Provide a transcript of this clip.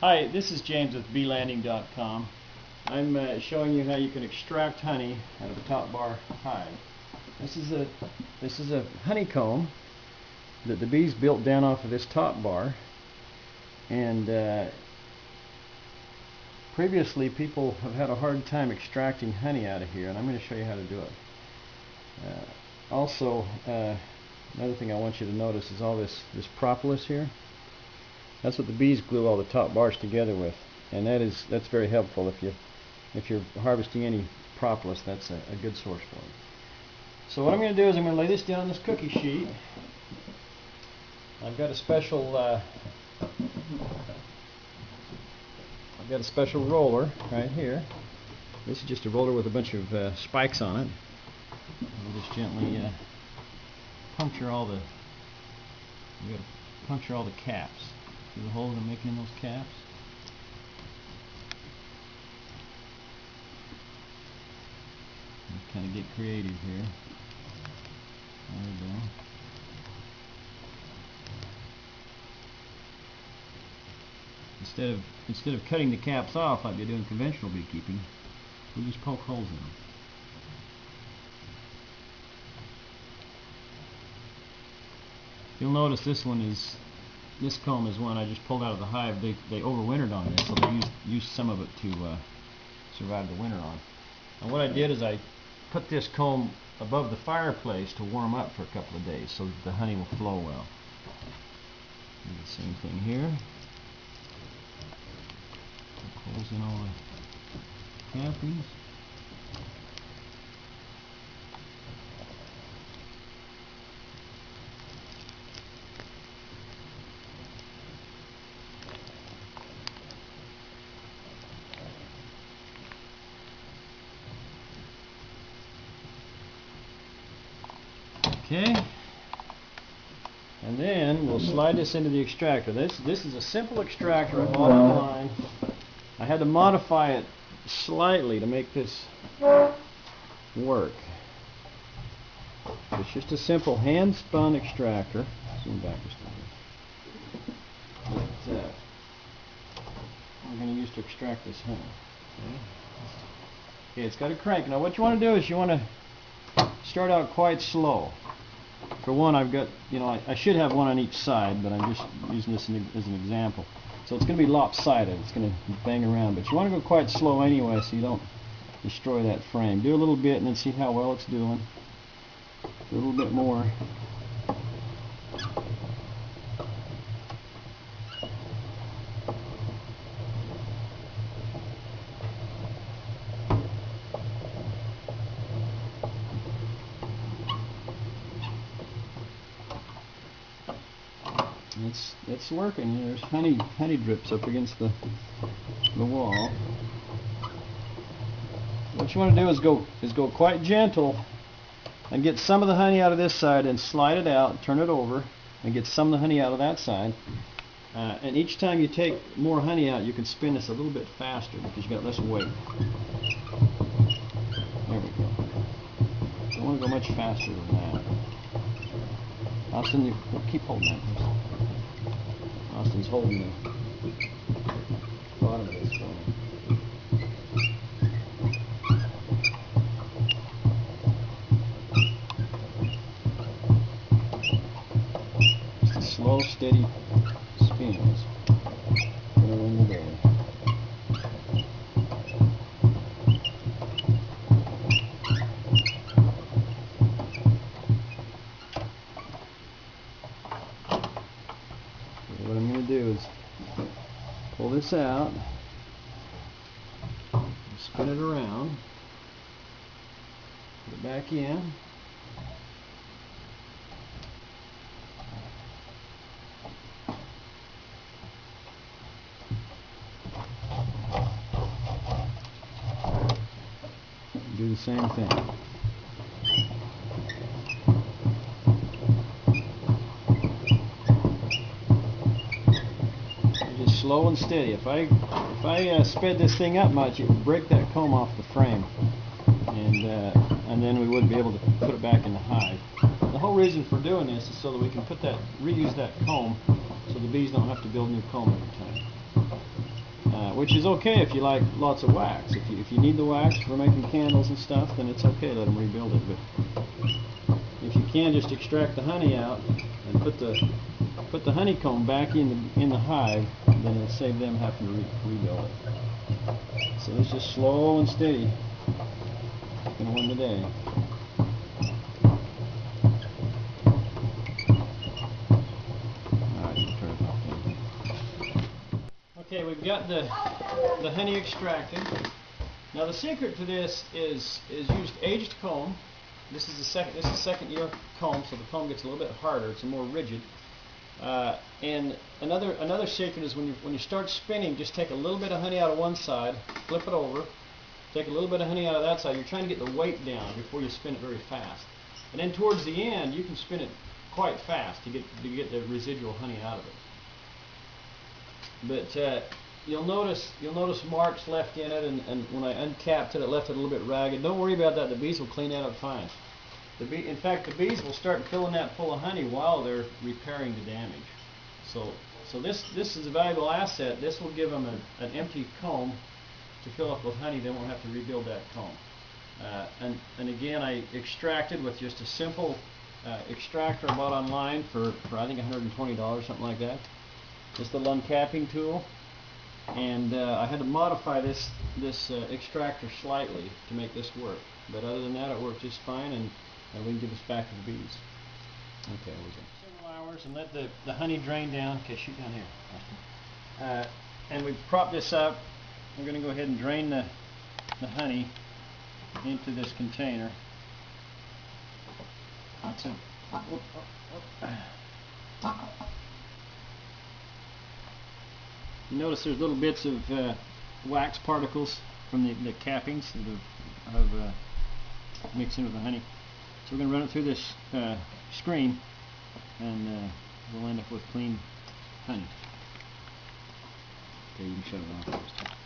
Hi, this is James with BeeLanding.com. I'm showing you how you can extract honey out of a top bar hive. This is a honeycomb that the bees built down off of this top bar, and previously people have had a hard time extracting honey out of here, and I'm going to show you how to do it. Also, another thing I want you to notice is all this propolis here. That's what the bees glue all the top bars together with, and that's very helpful if you're harvesting any propolis. That's a good source for it. So what I'm going to do is I'm going to lay this down on this cookie sheet. I've got a special roller right here. This is just a roller with a bunch of spikes on it. We'll just gently puncture all the caps. See the holes I'm making in those caps? Kind of get creative here. There we go. Instead of cutting the caps off like they do in conventional beekeeping, we just poke holes in them. You'll notice this comb is one I just pulled out of the hive. They overwintered on this, so they used some of it to survive the winter on. And what I did is I put this comb above the fireplace to warm up for a couple of days so that the honey will flow well. Do the same thing here. Poke holes in all the cappings. Okay, and then we'll slide this into the extractor. This is a simple extractor I bought online. I had to modify it slightly to make this work. It's just a simple hand-spun extractor. Zoom back just a little bit. That we're going to use to extract this honey. Okay, it's got a crank. Now what you want to do is you want to start out quite slow. For one, I've got, I should have one on each side, but I'm just using this as an example. So it's going to be lopsided. It's going to bang around, but you want to go quite slow anyway so you don't destroy that frame. Do a little bit and then see how well it's doing. Do a little bit more. It's working. There's honey drips up against the wall. What you want to do is go quite gentle and get some of the honey out of this side and slide it out, turn it over, and get some of the honey out of that side. And each time you take more honey out, you can spin this a little bit faster because you've got less weight. There we go. Don't want to go much faster than that. Austin, keep holding that. Austin's holding the bottom of this for me. Just a slow, steady spins. Gonna win the day. What I'm going to do is pull this out, spin it around, put it back in, do the same thing. Slow and steady. If I sped this thing up much, it would break that comb off the frame, and then we wouldn't be able to put it back in the hive. The whole reason for doing this is so that we can reuse that comb, so the bees don't have to build new comb every time. which is okay if you like lots of wax. If you need the wax for making candles and stuff, then it's okay. Let them rebuild it. But if you can, just extract the honey out and put the honeycomb back in the hive, then it'll save them having to rebuild it. So it's just slow and steady. Gonna win the day. Okay, we've got the honey extracted. Now the secret to this is use aged comb. This is second year comb, so the comb gets a little bit harder. It's more rigid. And another secret is when you start spinning, just take a little bit of honey out of one side, flip it over, take a little bit of honey out of that side. You're trying to get the weight down before you spin it very fast. And then towards the end, you can spin it quite fast to get the residual honey out of it. But you'll notice marks left in it, and when I uncapped it, it left it a little bit ragged. Don't worry about that. The bees will clean that up fine. In fact, the bees will start filling that full of honey while they're repairing the damage. So this is a valuable asset. This will give them an empty comb to fill up with honey. They won't have to rebuild that comb. And again, I extracted with just a simple extractor I bought online for I think $120, something like that. This little uncapping tool, and I had to modify this extractor slightly to make this work. But other than that, it worked just fine, and we can give this back to the bees. Okay, we're good. Several hours and let the honey drain down. Okay, shoot down here. And we've propped this up. We're going to go ahead and drain the honey into this container. That's it. You notice there's little bits of wax particles from the cappings that have mixed in with the honey. So we're going to run it through this screen, and we'll end up with clean honey. Okay, you can shut it off first.